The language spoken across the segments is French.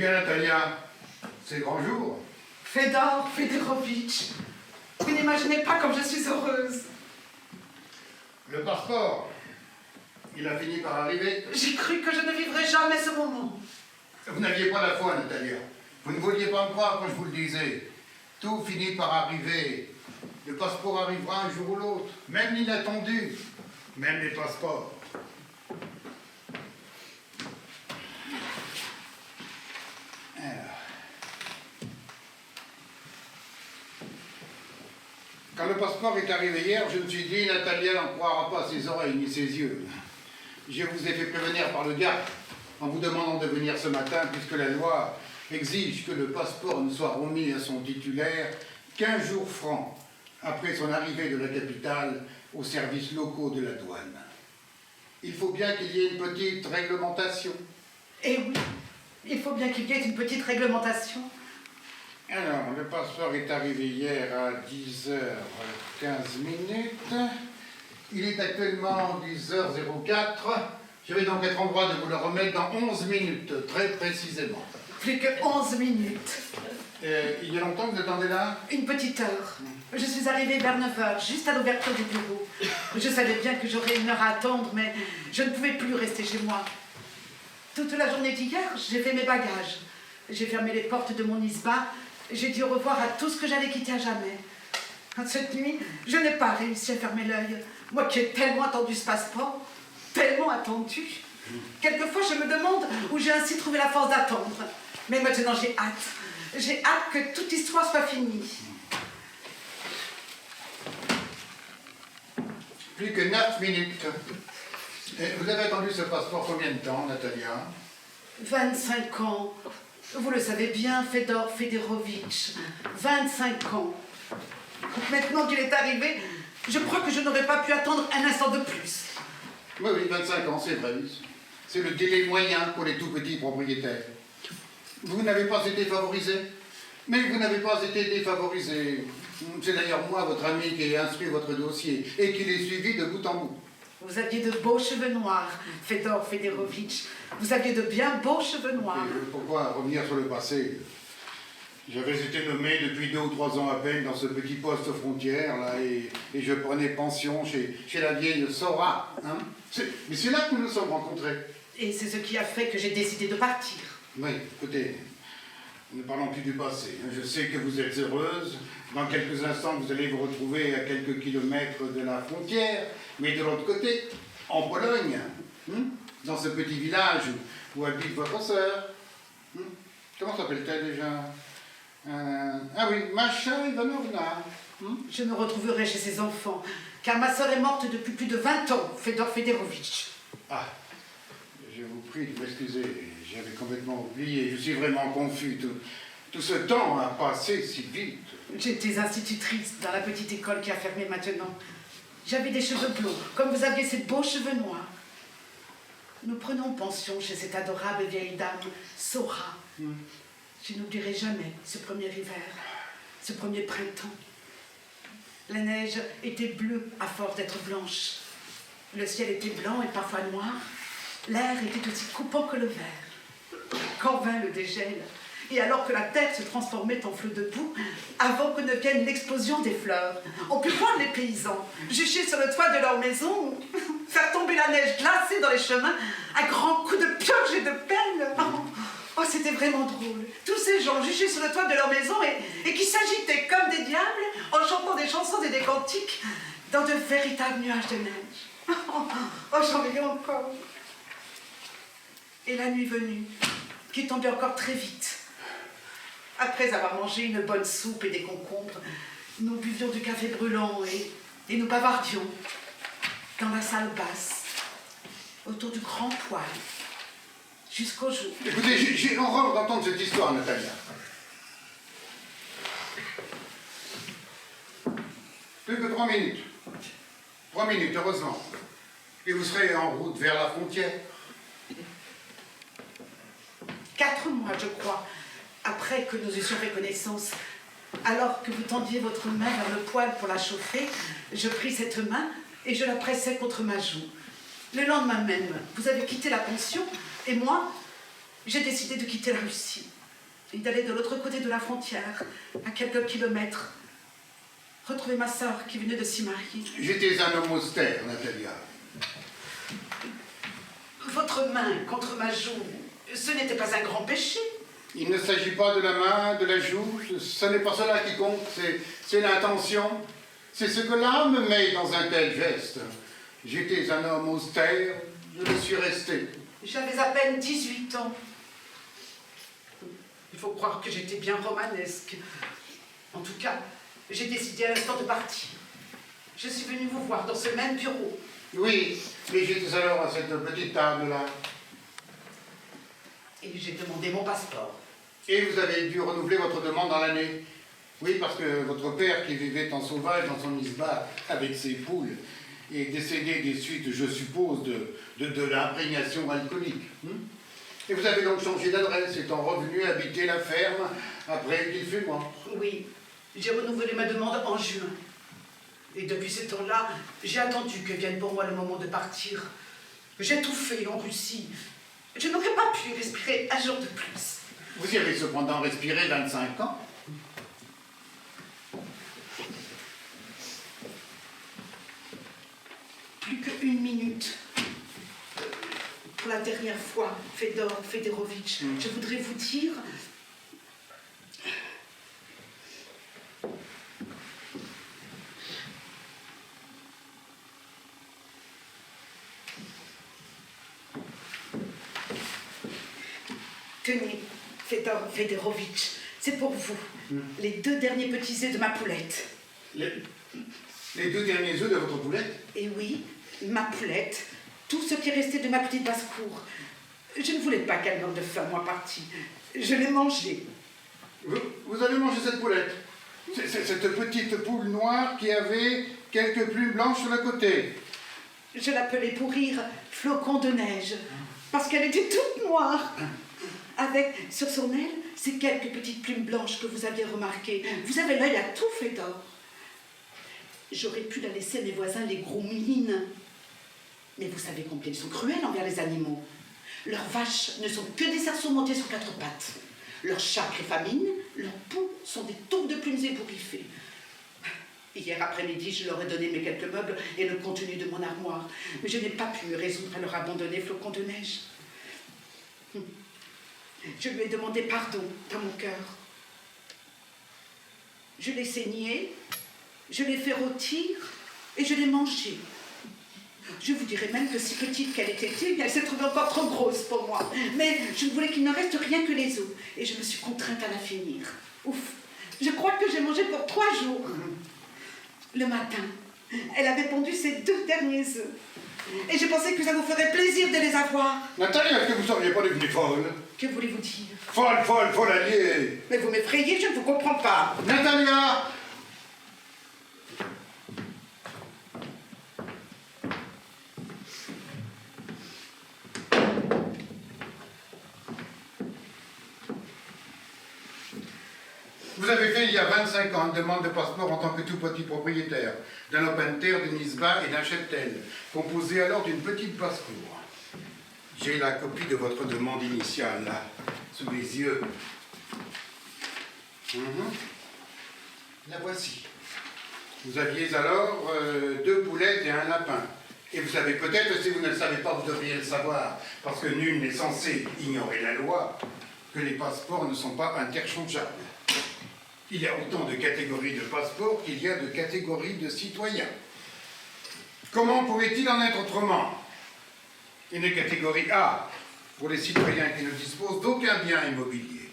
bien, Natalia. C'est grand jour. Fedor Fedorovitch, vous n'imaginez pas comme je suis heureuse. Le passeport, il a fini par arriver. J'ai cru que je ne vivrais jamais ce moment. Vous n'aviez pas la foi, Natalia. Vous ne vouliez pas me croire quand je vous le disais. Tout finit par arriver. Le passeport arrivera un jour ou l'autre, même l'inattendu, même les passeports. Alors. Quand le passeport est arrivé hier, je me suis dit, Natalia n'en croira pas ses oreilles ni ses yeux. Je vous ai fait prévenir par le garde en vous demandant de venir ce matin, puisque la loi exige que le passeport ne soit remis à son titulaire qu'1 jour franc après son arrivée de la capitale aux services locaux de la douane. Il faut bien qu'il y ait une petite réglementation. Eh oui, il faut bien qu'il y ait une petite réglementation. Alors, le passeport est arrivé hier à 10h15. Il est actuellement 10h04. Je vais donc être en droit de vous le remettre dans 11 minutes, très précisément. Plus que 11 minutes. Il y a longtemps que vous attendez là? Une petite heure. Je suis arrivée vers 9h, juste à l'ouverture du bureau. Je savais bien que j'aurais une heure à attendre, mais je ne pouvais plus rester chez moi. Toute la journée d'hier, j'ai fait mes bagages. J'ai fermé les portes de mon isba. J'ai dit au revoir à tout ce que j'allais quitter à jamais. Cette nuit, je n'ai pas réussi à fermer l'œil. Moi qui ai tellement attendu ce passeport, tellement attendu. Quelquefois, je me demande où j'ai ainsi trouvé la force d'attendre. Mais maintenant, j'ai hâte. J'ai hâte que toute histoire soit finie. Plus que 9 minutes. Vous avez attendu ce passeport combien de temps, Natalia? 25 ans. Vous le savez bien, Fedor Fedorovitch. 25 ans. Maintenant qu'il est arrivé, je crois que je n'aurais pas pu attendre un instant de plus. Oui, 25 ans, c'est vrai. C'est le délai moyen pour les tout petits propriétaires. Vous n'avez pas été favorisé, mais vous n'avez pas été défavorisé. C'est d'ailleurs moi, votre ami, qui ai instruit votre dossier et qui l'ai suivi de bout en bout. Vous aviez de beaux cheveux noirs, Fedor Fedorovitch. Vous aviez de bien beaux cheveux noirs. Et pourquoi revenir sur le passé? J'avais été nommé depuis 2 ou 3 ans à peine dans ce petit poste frontière, là, et je prenais pension chez la vieille Sora. Hein? Mais c'est là que nous nous sommes rencontrés. Et c'est ce qui a fait que j'ai décidé de partir. Oui, écoutez, ne parlons plus du passé. Je sais que vous êtes heureuse. Dans quelques instants, vous allez vous retrouver à quelques kilomètres de la frontière, mais de l'autre côté, en Pologne, dans ce petit village où habite votre sœur. Comment s'appelle-t-elle déjà? Ah oui, Masha Ivanovna. Je me retrouverai chez ses enfants, car ma sœur est morte depuis plus de 20 ans, Fedor Fedorovitch. Ah, je vous prie de m'excuser, j'avais complètement oublié, je suis vraiment confus. Tout ce temps a passé si vite. J'étais institutrice dans la petite école qui a fermé maintenant. J'avais des cheveux blonds, comme vous aviez ces beaux cheveux noirs. Nous prenons pension chez cette adorable vieille dame, Sora. Je n'oublierai jamais ce premier hiver, ce premier printemps. La neige était bleue à force d'être blanche. Le ciel était blanc et parfois noir. L'air était aussi coupant que le verre. Quand vint le dégel, et alors que la terre se transformait en flot de boue, avant que ne vienne l'explosion des fleurs, on put voir les paysans jucher sur le toit de leur maison, faire tomber la neige glacée dans les chemins, à grands coups de pioche et de pelle. Oh, c'était vraiment drôle. Tous ces gens juchaient sur le toit de leur maison et qui s'agitaient comme des diables en chantant des chansons et des cantiques dans de véritables nuages de neige. Oh, j'en ai encore. Et la nuit venue, qui tombait encore très vite. Après avoir mangé une bonne soupe et des concombres, nous buvions du café brûlant et nous bavardions dans la salle basse, autour du grand poêle, jusqu'au jour. Écoutez, j'ai horreur d'entendre cette histoire, Natalia. Plus que 3 minutes. 3 minutes, heureusement. Et vous serez en route vers la frontière. 4 mois, je crois, après que nous eussions fait connaissance. Alors que vous tendiez votre main vers le poêle pour la chauffer, je pris cette main et je la pressai contre ma joue. Le lendemain même, vous avez quitté la pension et moi, j'ai décidé de quitter la Russie et d'aller de l'autre côté de la frontière, à quelques kilomètres, retrouver ma sœur qui venait de s'y marier. J'étais un homme austère, Natalia. Votre main contre ma joue, ce n'était pas un grand péché. Il ne s'agit pas de la main, de la joue, ce n'est pas cela qui compte, c'est l'intention. C'est ce que l'âme met dans un tel geste. J'étais un homme austère, je le suis resté. J'avais à peine 18 ans. Il faut croire que j'étais bien romanesque. En tout cas, j'ai décidé à l'instant de partir. Je suis venue vous voir dans ce même bureau. Oui, mais j'étais alors à cette petite table-là. Et j'ai demandé mon passeport. Et vous avez dû renouveler votre demande dans l'année. Oui, parce que votre père, qui vivait en sauvage dans son isba avec ses poules, est décédé des suites, je suppose, de l'imprégnation alcoolique. Et vous avez donc changé d'adresse, étant revenu habiter la ferme après qu'il fut mort. Oui, j'ai renouvelé ma demande en juin. Et depuis ce temps-là, j'ai attendu que vienne pour moi le moment de partir. J'ai tout fait en Russie. Je n'aurais pas pu respirer un jour de plus. Vous y avez cependant respiré 25 ans. Plus qu'une minute. Pour la dernière fois, Fedor Fedorovitch, je voudrais vous dire... Tenez, Fedor Fedorovitch, c'est pour vous. Les 2 derniers petits œufs de ma poulette. Les 2 derniers œufs de votre poulette? Et oui, ma poulette, tout ce qui est resté de ma petite basse-cour. Je ne voulais pas qu'elle meure de faim, moi partie. Je l'ai mangée. Vous avez mangé cette poulette? Cette petite poule noire qui avait quelques plumes blanches sur le côté. Je l'appelais pour rire Flocon de neige, parce qu'elle était toute noire. Avec, sur son aile, ces quelques petites plumes blanches que vous aviez remarquées. Vous avez l'œil à tout, Fedor. J'aurais pu la laisser à mes voisins, les gros mines. Mais vous savez combien ils sont cruels envers les animaux. Leurs vaches ne sont que des cerceaux montés sur 4 pattes. Leurs chats famines, leurs poules sont des taupe de plumes ébouriffées. Hier après-midi, je leur ai donné mes quelques meubles et le contenu de mon armoire. Mais je n'ai pas pu résoudre à leur abandonner Flocon de neige. Je lui ai demandé pardon dans mon cœur. Je l'ai saignée, je l'ai fait rôtir et je l'ai mangée. Je vous dirais même que si petite qu'elle était, elle s'est trouvée encore trop grosse pour moi. Mais je ne voulais qu'il ne reste rien que les os. Et je me suis contrainte à la finir. Ouf, je crois que j'ai mangé pour 3 jours. Le matin, elle avait pondu ses 2 derniers œufs. Et je pensais que ça vous ferait plaisir de les avoir. Nathalie, est-ce que vous ne seriez pas devenue folle? Que voulez-vous dire? Folle alliée. Mais vous m'effrayez, je ne vous comprends pas. Natalia! Vous avez fait il y a 25 ans une demande de passeport en tant que tout petit propriétaire d'un open terre, d'une isba et d'un cheptel, composé alors d'une petite basse-cour. J'ai la copie de votre demande initiale, là, sous les yeux. La voici. Vous aviez alors 2 poulettes et un lapin. Et vous savez peut-être, si vous ne le savez pas, vous devriez le savoir, parce que nul n'est censé ignorer la loi, que les passeports ne sont pas interchangeables. Il y a autant de catégories de passeports qu'il y a de catégories de citoyens. Comment pouvait-il en être autrement? Une catégorie A pour les citoyens qui ne disposent d'aucun bien immobilier.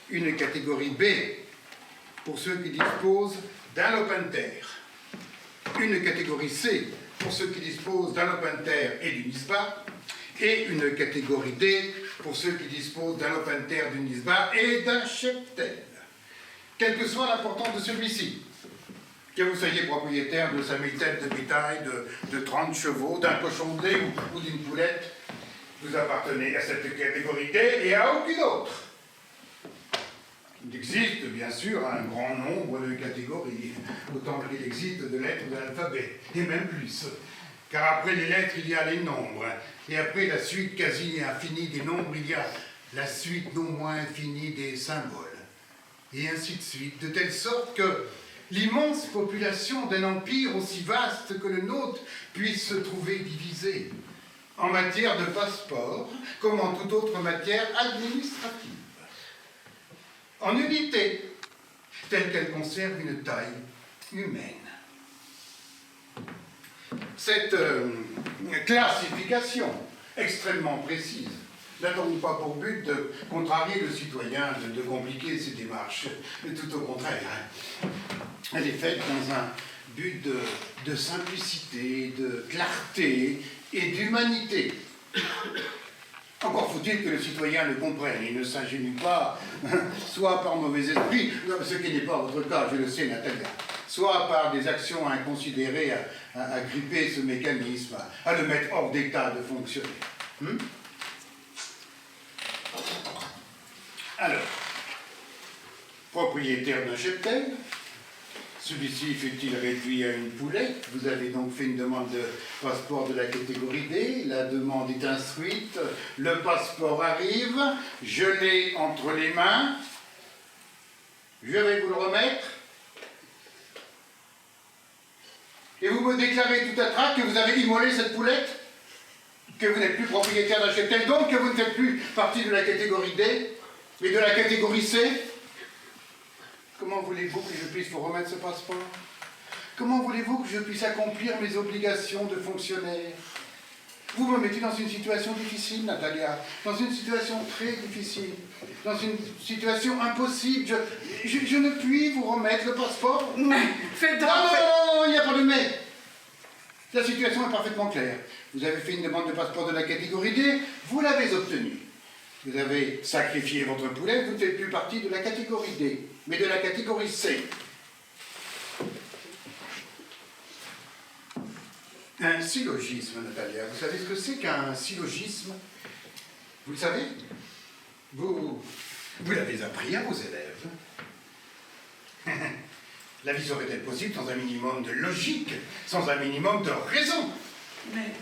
Une catégorie B pour ceux qui disposent d'un open terre. Une catégorie C pour ceux qui disposent d'un open terre et d'une ISBA. Et une catégorie D pour ceux qui disposent d'un open terre, d'une ISBA et d'un cheptel. Quelle que soit l'importance de celui-ci, que vous soyez propriétaire de 5000 têtes de bétail, de 30 chevaux, d'un cochon de lait ou d'une poulette, vous appartenez à cette catégorie D et à aucune autre. Il existe bien sûr un grand nombre de catégories, autant qu'il existe de lettres de l'alphabet, et même plus. Car après les lettres, il y a les nombres, et après la suite quasi infinie des nombres, il y a la suite non moins infinie des symboles, et ainsi de suite, de telle sorte que l'immense population d'un empire aussi vaste que le nôtre puisse se trouver divisée en matière de passeport comme en toute autre matière administrative, en unité, telle qu'elle conserve une taille humaine. Cette classification extrêmement précise n'a donc pas pour but de contrarier le citoyen, de compliquer ses démarches, tout au contraire. Elle est faite dans un but de simplicité, de clarté et d'humanité. Encore faut-il que le citoyen le comprenne et ne s'ingénue pas, soit par mauvais esprit, ce qui n'est pas votre cas, je le sais, Natalia, soit par des actions inconsidérées à gripper ce mécanisme, à le mettre hors d'état de fonctionner. Alors, propriétaire d'un cheptel, celui-ci fut-il réduit à une poulette? Vous avez donc fait une demande de passeport de la catégorie D, la demande est instruite, le passeport arrive, je l'ai entre les mains, je vais vous le remettre, et vous me déclarez tout à trac que vous avez immolé cette poulette, que vous n'êtes plus propriétaire d'un cheptel, donc que vous ne faites plus partie de la catégorie D, mais de la catégorie C. Comment voulez-vous que je puisse vous remettre ce passeport? Comment voulez-vous que je puisse accomplir mes obligations de fonctionnaire? Vous me mettez dans une situation difficile, Natalia, dans une situation très difficile, dans une situation impossible. Je ne puis vous remettre le passeport. Mais, fais donc... Non, il n'y a pas de mais. La situation est parfaitement claire. Vous avez fait une demande de passeport de la catégorie D, vous l'avez obtenue. Vous avez sacrifié votre poulet, vous ne faites plus partie de la catégorie D, mais de la catégorie C. Un syllogisme, Natalia. Vous savez ce que c'est qu'un syllogisme? Vous le savez? Vous l'avez appris à vos élèves. La vie serait-elle possible sans un minimum de logique, sans un minimum de raison? Mais,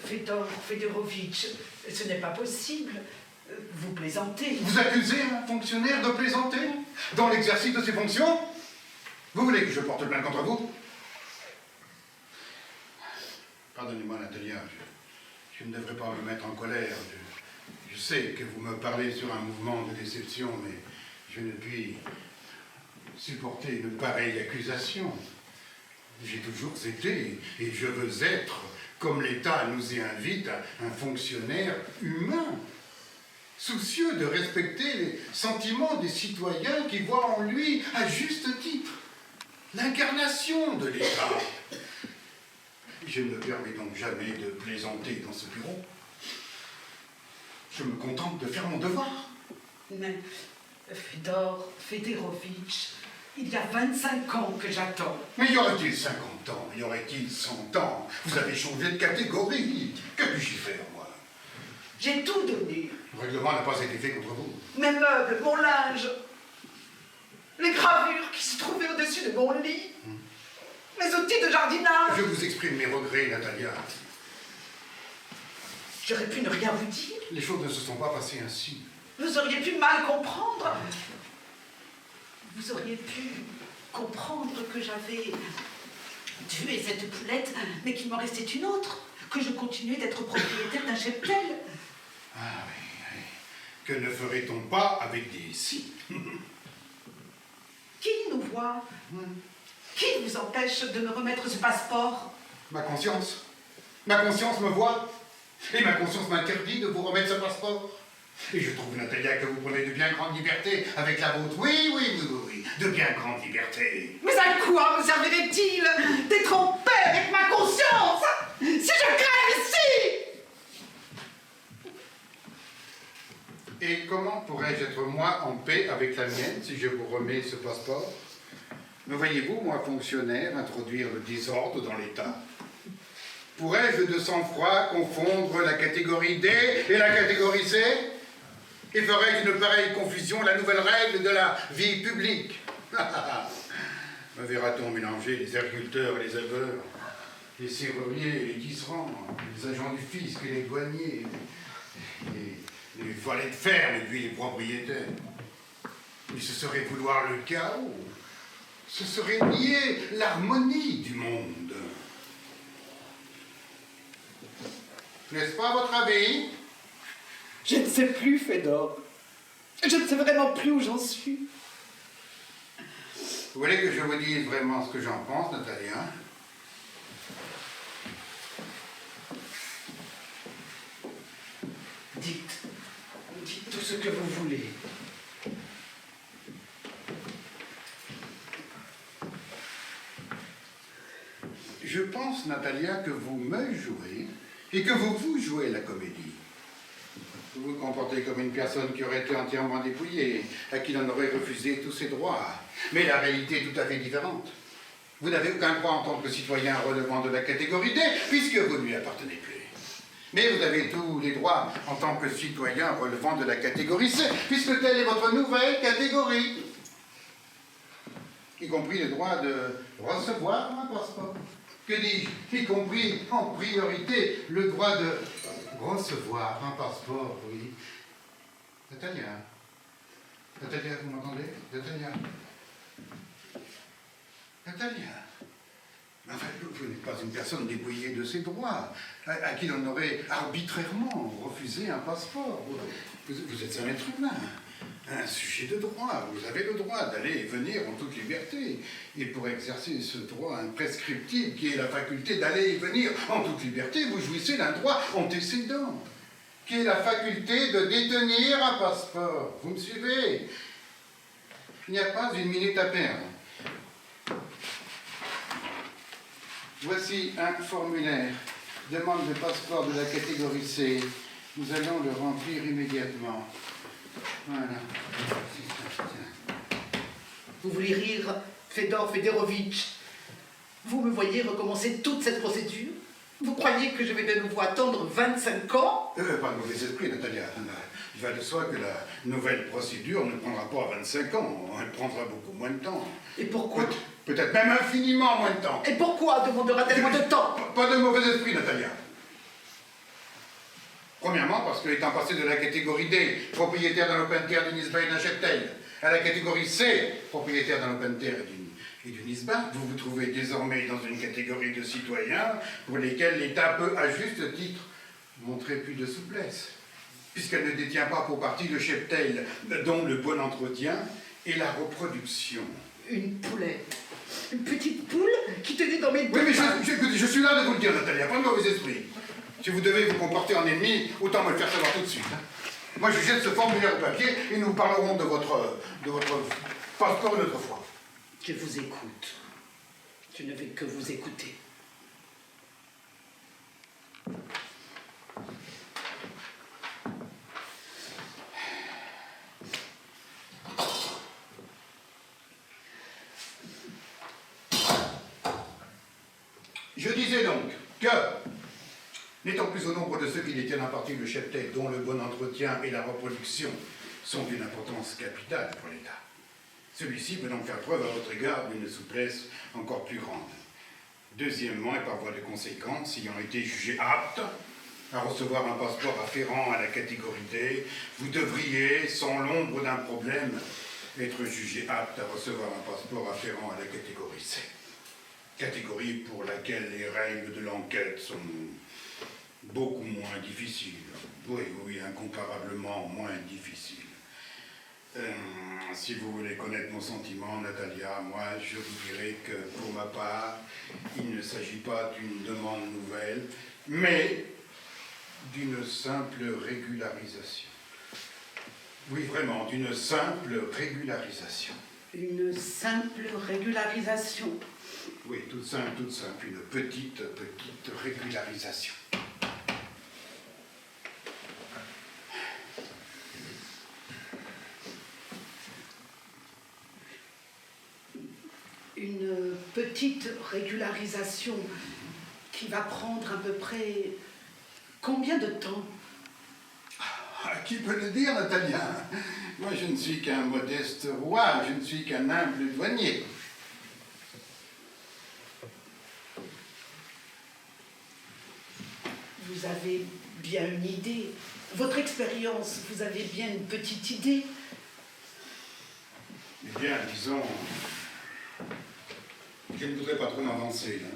Fedor Fedorovitch, ce n'est pas possible. Vous plaisantez. Vous accusez un fonctionnaire de plaisanter dans l'exercice de ses fonctions? Vous voulez que je porte plainte contre vous? Pardonnez-moi, Natalia, je ne devrais pas me mettre en colère. Je sais que vous me parlez sur un mouvement de déception, mais je ne puis supporter une pareille accusation. J'ai toujours été, et je veux être, comme l'État nous y invite, un fonctionnaire humain, soucieux de respecter les sentiments des citoyens qui voient en lui, à juste titre, l'incarnation de l'État. Je ne me permets donc jamais de plaisanter dans ce bureau. Je me contente de faire mon devoir. Mais, Fedor Fedorovitch, il y a 25 ans que j'attends. Mais y aurait-il 50 ans? Y aurait-il 100 ans? Vous avez changé de catégorie. Que puis-je y faire, moi? J'ai tout donné. Le règlement n'a pas été fait contre vous. Mes meubles, mon linge, les gravures qui se trouvaient au-dessus de mon lit, mes outils de jardinage. Je vous exprime mes regrets, Natalia. J'aurais pu ne rien vous dire. Les choses ne se sont pas passées ainsi. Vous auriez pu mal comprendre. Vous auriez pu comprendre que j'avais tué cette poulette, mais qu'il m'en restait une autre, que je continuais d'être propriétaire d'un cheptel. Ah oui. Que ne ferait-on pas avec des si? Qui nous voit? Qui vous empêche de me remettre ce passeport? Ma conscience. Ma conscience me voit. Et ma conscience m'interdit de vous remettre ce passeport. Et je trouve, Natalia, que vous prenez de bien grandes libertés avec la vôtre. Oui, de bien grandes libertés. Mais à quoi me servirait-il d'être en paix avec ma conscience si je crève ici? Et comment pourrais-je être, moi, en paix avec la mienne si je vous remets ce passeport? Me voyez-vous, moi, fonctionnaire, introduire le désordre dans l'État? Pourrais-je de sang-froid confondre la catégorie D et la catégorie C? Et ferais-je une pareille confusion la nouvelle règle de la vie publique? Me verra-t-on mélanger les agriculteurs et les éleveurs, les serruriers et les tisserands, les agents du fisc et les douaniers, les valets de ferme et puis les propriétaires. Mais ce serait vouloir le chaos. Ce serait nier l'harmonie du monde. N'est-ce pas votre avis? Je ne sais plus, Fédor. Je ne sais vraiment plus où j'en suis. Vous voulez que je vous dise vraiment ce que j'en pense, Natalia? Dites tout ce que vous voulez. Je pense, Natalia, que vous me jouez et que vous jouez la comédie. Vous vous comportez comme une personne qui aurait été entièrement dépouillée, à qui l'on aurait refusé tous ses droits. Mais la réalité est tout à fait différente. Vous n'avez aucun droit en tant que citoyen relevant de la catégorie D, puisque vous ne lui appartenez plus. Mais vous avez tous les droits en tant que citoyen relevant de la catégorie C, puisque telle est votre nouvelle catégorie. Y compris le droit de recevoir un passeport. Que dis-je? Y compris en priorité le droit de recevoir un passeport, oui. Natalia. Natalia, vous m'entendez? Natalia. Natalia. Enfin, vous n'êtes pas une personne dépouillée de ses droits, à qui l'on aurait arbitrairement refusé un passeport. Vous êtes un être humain, un sujet de droit. Vous avez le droit d'aller et venir en toute liberté. Et pour exercer ce droit imprescriptible, qui est la faculté d'aller et venir en toute liberté, vous jouissez d'un droit antécédent, qui est la faculté de détenir un passeport. Vous me suivez? Il n'y a pas une minute à perdre. Voici un formulaire, demande de passeport de la catégorie C. Nous allons le remplir immédiatement. Voilà. Vous voulez rire, Fédor Fédorovitch? Vous me voyez recommencer toute cette procédure? Vous croyez que je vais de nouveau attendre 25 ans? Pas de mauvais esprit, Natalia. Il va de soi que la nouvelle procédure ne prendra pas 25 ans. Elle prendra beaucoup moins de temps. Et pourquoi? Peut-être même infiniment moins de temps. Et pourquoi demandera-t-elle moins de temps? Pas de mauvais esprit, Natalia. Premièrement, parce que étant passé de la catégorie D, propriétaire d'un open terre du Nisba et d'un cheptel, à la catégorie C, propriétaire d'un open terre et du Nisba, vous vous trouvez désormais dans une catégorie de citoyens pour lesquels l'État peut, à juste titre, montrer plus de souplesse, puisqu'elle ne détient pas pour partie le cheptel, dont le bon entretien et la reproduction. Une poulette. Une petite poule qui tenait dans mes deux Oui, mais mains. je suis là de vous le dire, Natalia, pas de mauvais esprit. Si vous devez vous comporter en ennemi, autant me le faire savoir tout de suite. Moi, je jette ce formulaire au papier et nous parlerons de votre passeport une autre fois. Je vous écoute. Je ne vais que vous écouter. Je disais donc que, n'étant plus au nombre de ceux qui détiennent en partie le cheptel, dont le bon entretien et la reproduction sont d'une importance capitale pour l'État, celui-ci peut donc faire preuve à votre égard d'une souplesse encore plus grande. Deuxièmement, et par voie de conséquence, ayant été jugé apte à recevoir un passeport afférent à la catégorie D, vous devriez, sans l'ombre d'un problème, être jugé apte à recevoir un passeport afférent à la catégorie C. Catégorie pour laquelle les règles de l'enquête sont beaucoup moins difficiles. Oui, incomparablement moins difficiles. Si vous voulez connaître mon sentiment, Natalia, moi, je vous dirais que, pour ma part, il ne s'agit pas d'une demande nouvelle, mais d'une simple régularisation. Oui, vraiment, d'une simple régularisation. Une simple régularisation. Oui, toute simple, une petite régularisation. Une petite régularisation qui va prendre à peu près combien de temps? Qui peut le dire, Natalia? Moi, je ne suis qu'un modeste roi, je ne suis qu'un humble douanier. Vous avez bien une idée votre expérience, vous avez bien une petite idée? Eh bien, disons, je ne voudrais pas trop m'avancer, là.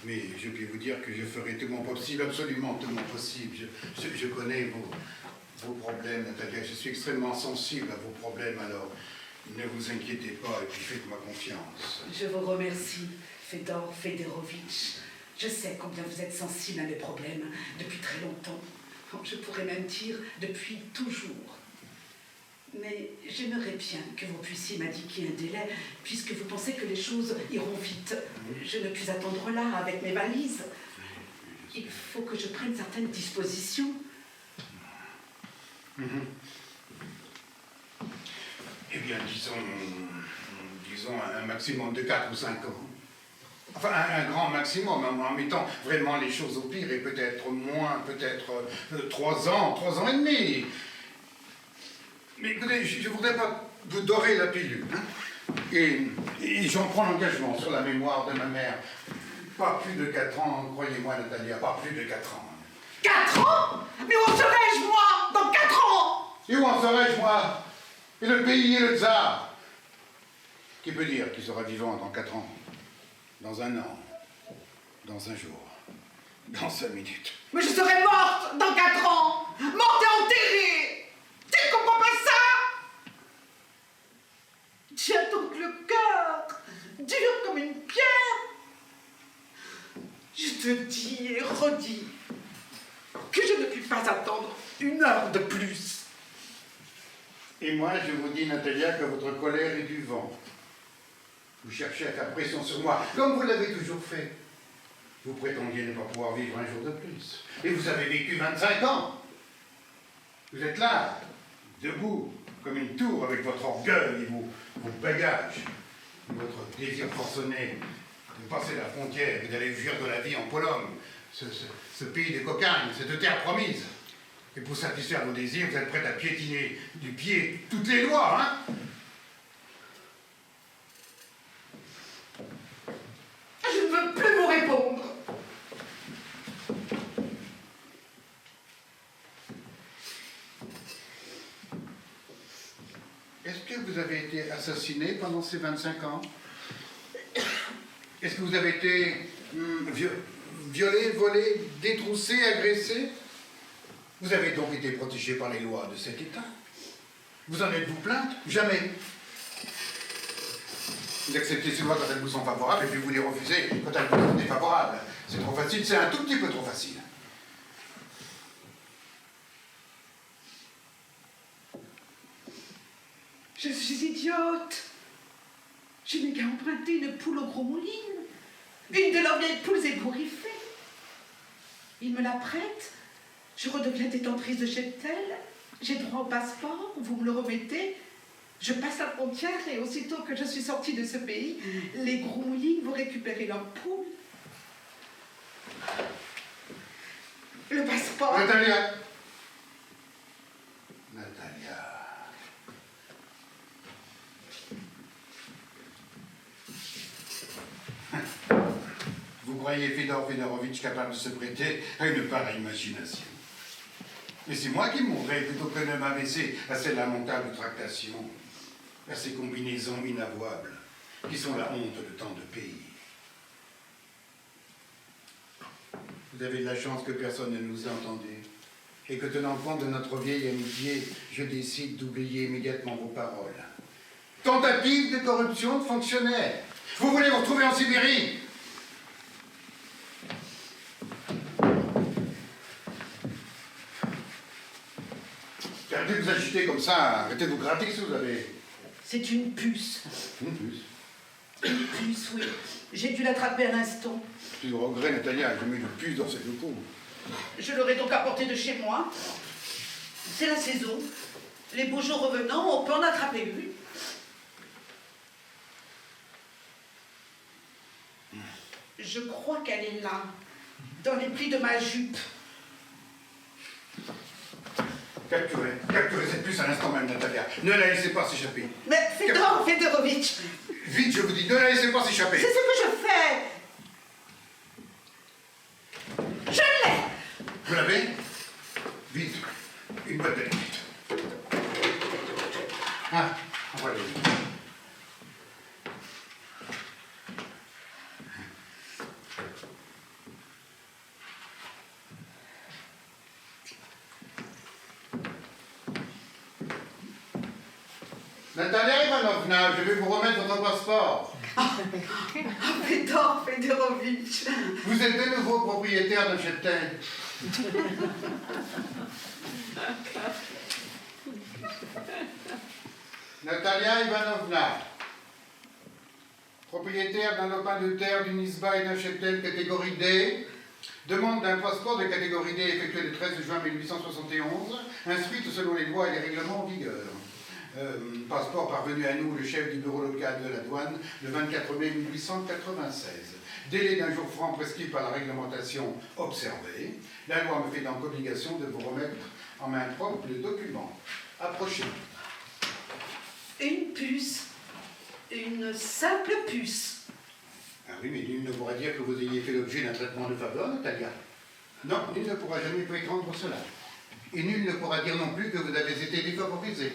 Mais je puis vous dire que je ferai tout mon possible, absolument tout mon possible. Je connais vos problèmes, Natalia. Je suis extrêmement sensible à vos problèmes, alors ne vous inquiétez pas et puis faites-moi confiance. Je vous remercie, Fedor Fedorovitch. Je sais combien vous êtes sensible à mes problèmes depuis très longtemps. Je pourrais même dire depuis toujours. Mais j'aimerais bien que vous puissiez m'indiquer un délai, puisque vous pensez que les choses iront vite. Je ne puis attendre là avec mes valises. Il faut que je prenne certaines dispositions. Eh bien, disons un maximum de 4 ou 5 ans. Enfin, un grand maximum, en mettant vraiment les choses au pire, et peut-être moins, peut-être 3 ans et demi. Mais écoutez, je ne voudrais pas vous dorer la pilule. Hein. Et j'en prends l'engagement sur la mémoire de ma mère. Pas plus de 4 ans, croyez-moi, Natalia, pas plus de 4 ans. 4 ans? Mais où serais-je, moi, dans 4 ans? Et où en serais-je, moi? Et le pays et le tsar? Qui peut dire qu'il sera vivant dans 4 ans? Dans 1 an? Dans 1 jour? Dans 5 minutes? Mais je serai morte dans 4 ans! Morte et enterrée! Tu ne comprends pas ça? Tu as donc le cœur dur comme une pierre. Je te dis et redis que je ne puis pas attendre 1 heure de plus. Et moi, je vous dis, Natalia, que votre colère est du vent. Vous cherchez à faire pression sur moi, comme vous l'avez toujours fait. Vous prétendiez ne pas pouvoir vivre 1 jour de plus. Et vous avez vécu 25 ans. Vous êtes là, debout, comme une tour, avec votre orgueil et vos bagages, votre désir forcené de passer la frontière et d'aller fuir de la vie en Pologne, ce pays des cocaïnes, cette terre promise. Et pour satisfaire vos désirs, vous êtes prête à piétiner du pied toutes les lois, hein? Je ne veux plus vous répondre. Est-ce que vous avez été assassiné pendant ces 25 ans? Est-ce que vous avez été violé, volé, détroussé, agressé? Vous avez donc été protégé par les lois de cet État? Vous en êtes-vous plainte? Jamais. Vous acceptez ces lois quand elles vous sont favorables et puis vous les refusez quand elles vous sont défavorables. C'est trop facile, c'est un tout petit peu trop facile. Je suis idiote. Je n'ai qu'à emprunter une poule au gros moulin. Une de leurs vieilles poules ébouriffées. Ils me la prêtent. Je redeviens détentrice de cheptel. J'ai droit au passeport. Vous me le remettez. Je passe la frontière et aussitôt que je suis sortie de ce pays, les gros moulins vont récupérer leurs poules. Le passeport. Natalia. Natalia. Vous croyez Fedor Fedorovitch capable de se prêter à une pareille imagination? Mais c'est moi qui mourrai plutôt que de m'abaisser à ces lamentables tractations, à ces combinaisons inavouables qui sont la honte de tant de pays. Vous avez de la chance que personne ne nous ait entendus et que tenant compte de notre vieille amitié, je décide d'oublier immédiatement vos paroles. Tentative de corruption de fonctionnaires. Vous voulez vous retrouver en Sibérie? Arrêtez de vous agiter comme ça, arrêtez de vous gratter si vous avez... C'est une puce. Une puce. Une puce, oui. J'ai dû l'attraper à l'instant. Je suis au regret, Natalia, j'ai mis une puce dans cette locaux. Je l'aurais donc apporté de chez moi. C'est la saison. Les beaux jours revenant, on peut en attraper une. Je crois qu'elle est là, dans les plis de ma jupe. Capturez cette puce à l'instant même, Natalia. Ne la laissez pas s'échapper. Mais Fedor Fedorovitch, Vite, je vous dis, ne la laissez pas s'échapper. c'est ce que je fais. Je l'ai. Vous l'avez? Vite. Natalia Ivanovna, je vais vous remettre votre passeport. Fedor Fedorovitch. Vous êtes de nouveau propriétaire d'un cheptel. Natalia Ivanovna, propriétaire d'un lopin de terre, d'une isba et d'un cheptel catégorie D, demande d'un passeport de catégorie D effectué le 13 juin 1871, instruite selon les lois et les règlements en vigueur. Passeport parvenu à nous, le chef du bureau local de la douane, le 24 mai 1896. Délai d'un jour franc prescrit par la réglementation observée. La loi me fait donc obligation de vous remettre en main propre le document. Approchez. Une puce. Une simple puce. Ah oui, mais nul ne pourra dire que vous ayez fait l'objet d'un traitement de faveur, Natalia. Non, nul ne pourra jamais prétendre cela. Et nul ne pourra dire non plus que vous avez été défavorisé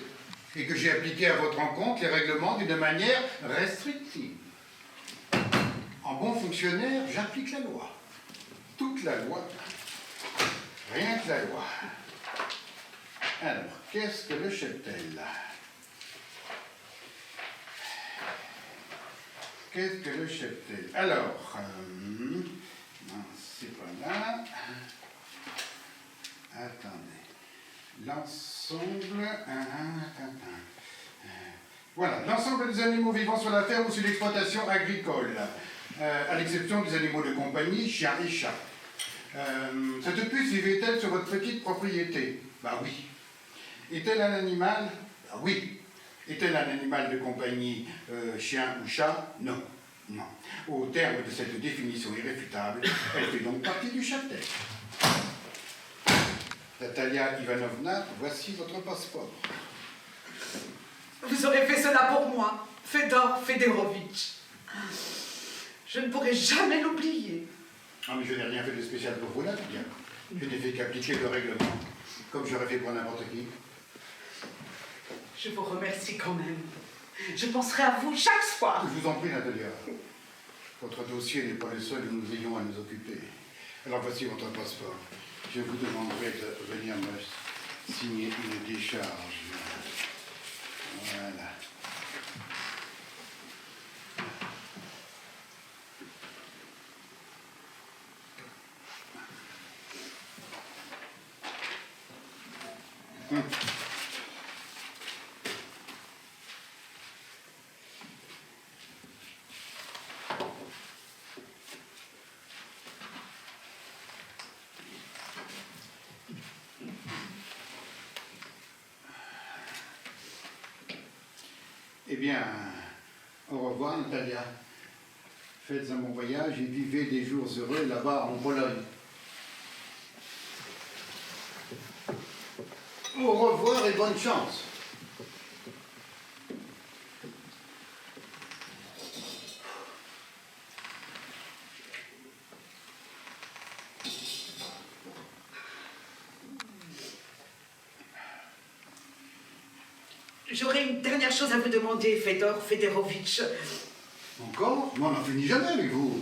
et que j'ai appliqué à votre encontre les règlements d'une manière restrictive. En bon fonctionnaire, j'applique la loi. Toute la loi. Rien que la loi. Alors, qu'est-ce que le cheptel là? Qu'est-ce que le cheptel? Alors, non, c'est pas là. Attendez. L'ensemble. Voilà, l'ensemble des animaux vivant sur la ferme ou sur l'exploitation agricole, à l'exception des animaux de compagnie, chiens et chats. Cette puce vivait-elle sur votre petite propriété? Bah oui. Est-elle un animal? Bah oui. Est-elle un animal de compagnie, chien ou chat? Non. Non. Au terme de cette définition irréfutable, elle fait donc partie du cheptel. Natalia Ivanovna, voici votre passeport. Vous aurez fait cela pour moi, Fedor Fedorovitch. Je ne pourrai jamais l'oublier. Ah, mais je n'ai rien fait de spécial pour vous, Natalia. Je n'ai fait qu'appliquer le règlement, comme j'aurais fait pour n'importe qui. Je vous remercie quand même. Je penserai à vous chaque soir. Je vous en prie, Natalia. Votre dossier n'est pas le seul où nous ayons à nous occuper. Alors voici votre passeport. Je vous demanderai de venir me signer une décharge. Voilà. Eh bien, au revoir, Natalia. Faites un bon voyage et vivez des jours heureux là-bas en Pologne. Au revoir et bonne chance. J'aurais une dernière chose à vous demander, Fedor Fedorovitch. Encore? Mais on n'en finit jamais avec vous.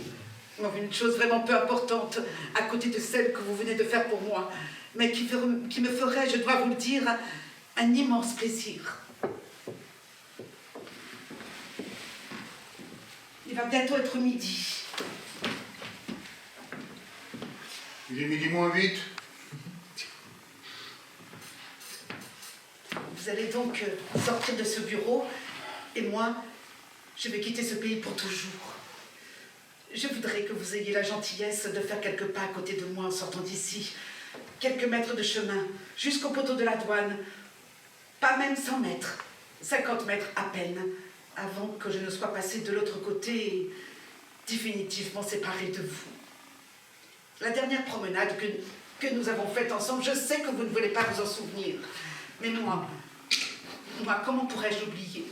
Une chose vraiment peu importante, à côté de celle que vous venez de faire pour moi, mais qui me ferait, je dois vous le dire, un immense plaisir. Il va bientôt être midi. Il est midi moins 8. Vous allez donc sortir de ce bureau, et moi, je vais quitter ce pays pour toujours. Je voudrais que vous ayez la gentillesse de faire quelques pas à côté de moi en sortant d'ici. Quelques mètres de chemin, jusqu'au poteau de la douane. Pas même 100 mètres, 50 mètres à peine, avant que je ne sois passé de l'autre côté et définitivement séparé de vous. La dernière promenade que nous avons faite ensemble, je sais que vous ne voulez pas vous en souvenir. Mais moi, comment pourrais-je l'oublier?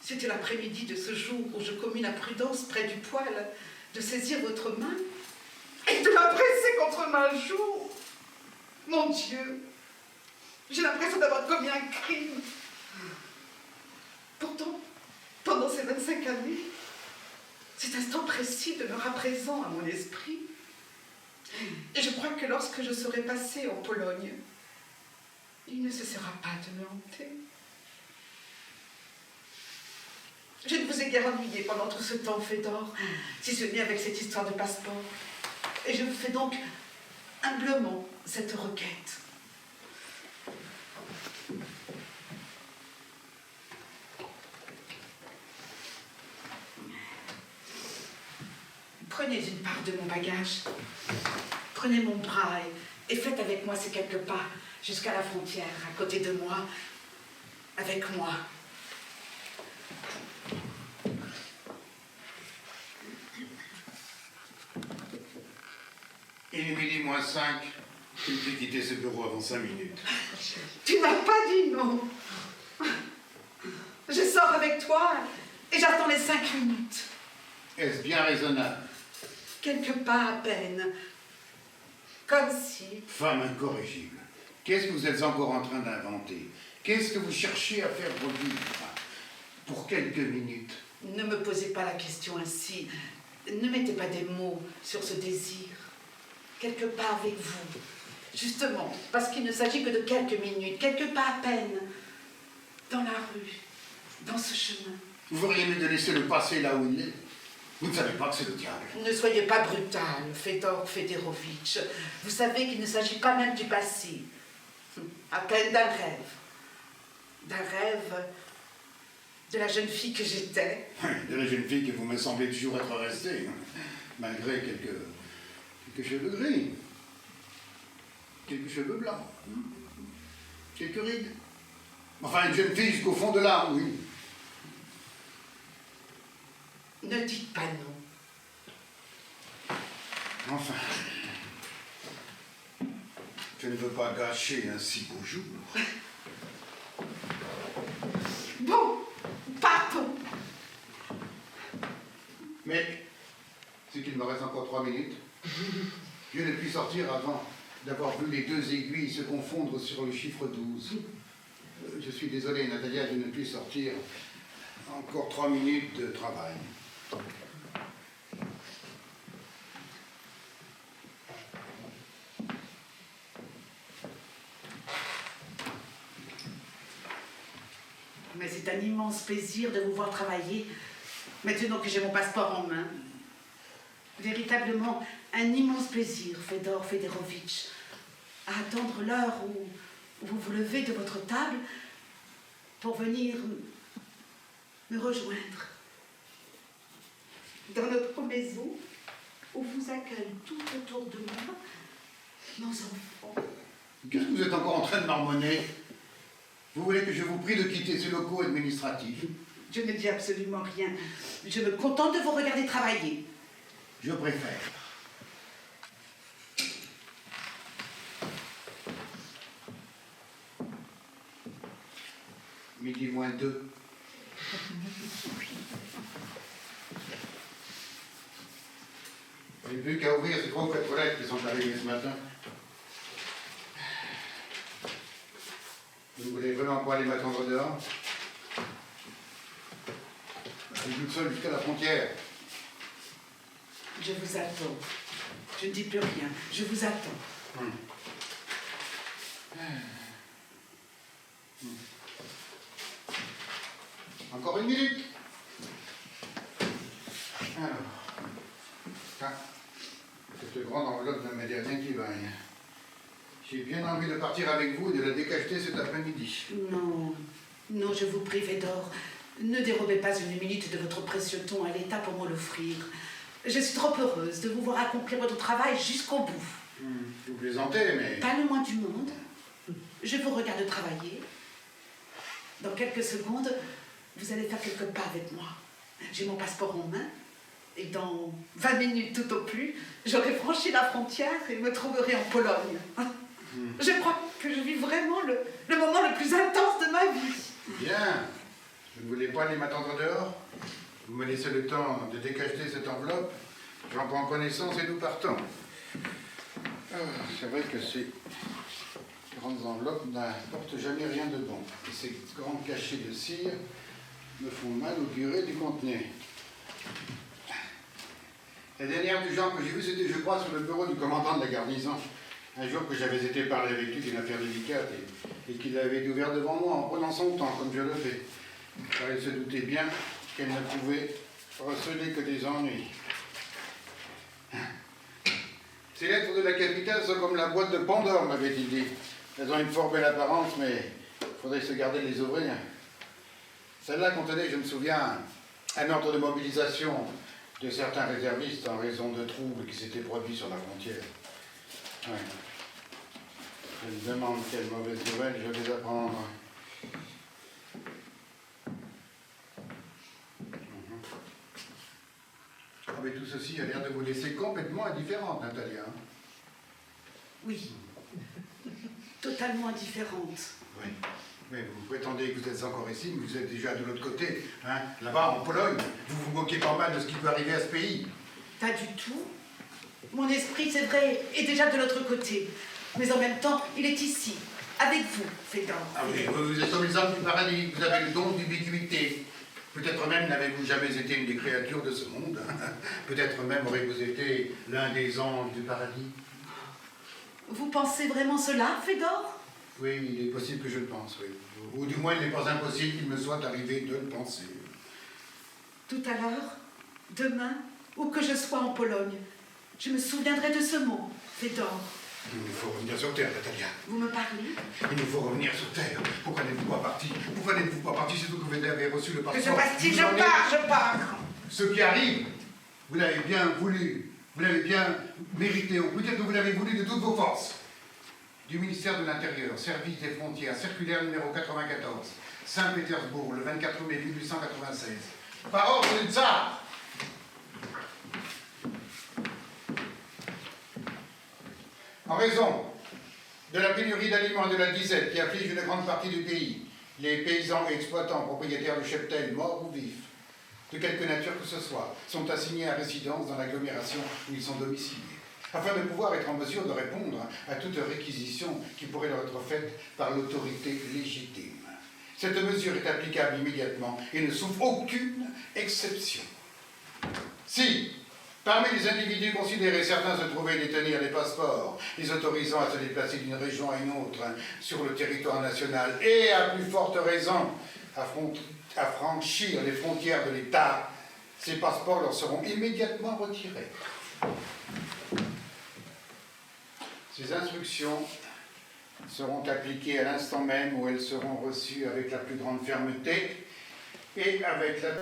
C'était l'après-midi de ce jour où je commis la prudence près du poêle de saisir votre main et de la presser contre ma joue. Mon Dieu, j'ai l'impression d'avoir commis un crime. Pourtant, pendant ces 25 années, cet instant précis demeura présent à mon esprit. Et je crois que lorsque je serai passée en Pologne, il ne cessera pas de me hanter. Je ne vous ai guère ennuyé pendant tout ce temps, Fédor, si ce n'est avec cette histoire de passeport. Et je vous fais donc humblement cette requête. Prenez une part de mon bagage. Prenez mon bras et faites avec moi ces quelques pas jusqu'à la frontière, à côté de moi, avec moi. Il est midi moins 5. Tu ne peux quitter ce bureau avant 5 minutes. Tu n'as pas dit non. Je sors avec toi et j'attends les 5 minutes. Est-ce bien raisonnable? Quelques pas à peine. Comme si... Femme incorrigible. Qu'est-ce que vous êtes encore en train d'inventer? Qu'est-ce que vous cherchez à faire revivre? Pour quelques minutes. Ne me posez pas la question ainsi. Ne mettez pas des mots sur ce désir. Quelque part avec vous. Justement, parce qu'il ne s'agit que de quelques minutes, quelques pas à peine. Dans la rue, dans ce chemin. Vous feriez mieux de laisser le passé là où il est. Vous ne savez pas que c'est le diable. Ne soyez pas brutal, Fédor Fédorovitch. Vous savez qu'il ne s'agit pas même du passé. À peine d'un rêve. D'un rêve de la jeune fille que j'étais. De la jeune fille que vous me semblez toujours être restée, malgré quelques cheveux gris, quelques cheveux blancs, quelques rides. Enfin, une jeune fille jusqu'au fond de l'âme, oui. Ne dites pas non. Enfin, je ne veux pas gâcher un si beau jour. Bon, partons. Mais, c'est qu'il me reste encore 3 minutes. Je ne puis sortir avant d'avoir vu les 2 aiguilles se confondre sur le chiffre 12. Je suis désolé, Natalia, je ne puis sortir. Encore 3 minutes de travail. Mais c'est un immense plaisir de vous voir travailler, maintenant que j'ai mon passeport en main. Véritablement, un immense plaisir, Fédor Fédorovitch, à attendre l'heure où vous vous levez de votre table pour venir me rejoindre dans notre maison où vous accueillent tout autour de moi nos enfants. Qu'est-ce que vous êtes encore en train de marmonner? Vous voulez que je vous prie de quitter ces locaux administratifs? Je ne dis absolument rien. Je me contente de vous regarder travailler. Je préfère. Midi moins 2. J'ai plus qu'à ouvrir ces 3 ou 4 toilettes qui sont arrivées ce matin. Vous voulez vraiment pas aller m'attendre dehors? Je suis toute seule jusqu'à la frontière. Je vous attends. Je ne dis plus rien. Je vous attends. Encore 1 minute. Alors, cette grande enveloppe ne m'aide rien qui vaille. J'ai bien envie de partir avec vous et de la décacheter cet après-midi. Non, non, je vous prie, Fédor. Ne dérobez pas une minute de votre précieux temps à l'État pour me l'offrir. Je suis trop heureuse de vous voir accomplir votre travail jusqu'au bout. Vous plaisantez, mais... Pas le moins du monde. Je vous regarde travailler. Dans quelques secondes, vous allez faire quelques pas avec moi. J'ai mon passeport en main. Et dans 20 minutes tout au plus, j'aurai franchi la frontière et me trouverai en Pologne. Je crois que je vis vraiment le moment le plus intense de ma vie. Bien. Vous ne voulez pas aller m'attendre dehors? Vous me laissez le temps de décacheter cette enveloppe. J'en prends connaissance et nous partons. C'est vrai que ces grandes enveloppes n'apportent jamais rien de bon. Et ces grands cachets de cire me font mal augurer du contenu. La dernière du genre que j'ai vue, c'était, je crois, sur le bureau du commandant de la garnison. Un jour que j'avais été parler avec lui d'une affaire délicate et qu'il avait ouvert devant moi en prenant son temps, comme je le fais. Car il se doutait bien qu'elle ne pouvait receler que des ennuis. Ces lettres de la capitale sont comme la boîte de Pandore, m'avait-il dit. Elles ont une fort belle apparence, mais il faudrait se garder de les ouvrir. Celle-là contenait, je me souviens, un ordre de mobilisation de certains réservistes en raison de troubles qui s'étaient produits sur la frontière. Ouais. Je me demande quelle mauvaise nouvelle je vais apprendre. Ah, mais tout ceci a l'air de vous laisser complètement indifférente, Natalia. Oui, totalement indifférente. Oui. Mais vous prétendez que vous êtes encore ici, mais vous êtes déjà de l'autre côté, hein, là-bas en Pologne. Vous vous moquez pas mal de ce qui peut arriver à ce pays. Pas du tout. Mon esprit, c'est vrai, est déjà de l'autre côté. Mais en même temps, il est ici, avec vous, Fédor. Ah oui, vous êtes comme les hommes du paradis, vous avez le don d'ubiquité. Peut-être même n'avez-vous jamais été une des créatures de ce monde. Peut-être même aurez-vous été l'un des anges du paradis. Vous pensez vraiment cela, Fédor? Oui, il est possible que je le pense, oui. Ou du moins, il n'est pas impossible qu'il me soit arrivé de le penser. Tout à l'heure, demain, où que je sois en Pologne, je me souviendrai de ce mot, Fédor. Il nous faut revenir sur Terre, Natalia. Vous me parlez? Il nous faut revenir sur Terre. Pourquoi n'êtes-vous pas parti? Pourquoi n'êtes-vous pas parti surtout que vous avez reçu le passeport? Que se passe-t-il? Je pars. Ce qui arrive, vous l'avez bien voulu. Vous l'avez bien mérité. Ou peut-être que vous l'avez voulu de toutes vos forces. Du ministère de l'Intérieur, Service des Frontières, circulaire numéro 94, Saint-Pétersbourg, le 24 mai 1896. Par ordre du tsar. En raison de la pénurie d'aliments et de la disette qui afflige une grande partie du pays, les paysans et exploitants propriétaires de cheptels, morts ou vifs, de quelque nature que ce soit, sont assignés à résidence dans l'agglomération où ils sont domiciliés, afin de pouvoir être en mesure de répondre à toute réquisition qui pourrait leur être faite par l'autorité légitime. Cette mesure est applicable immédiatement et ne souffre aucune exception. Si, parmi les individus considérés, certains se trouvaient détenir des passeports, les autorisant à se déplacer d'une région à une autre sur le territoire national, et à plus forte raison à franchir les frontières de l'État, ces passeports leur seront immédiatement retirés. Ces instructions seront appliquées à l'instant même où elles seront reçues avec la plus grande fermeté et avec la